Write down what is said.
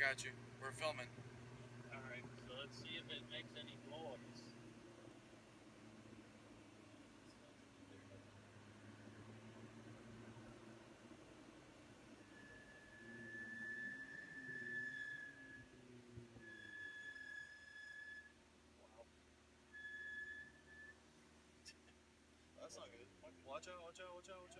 got you. We're filming. Alright, so let's see if it makes any noise. Wow. That's not good. Watch out, watch out, watch out, watch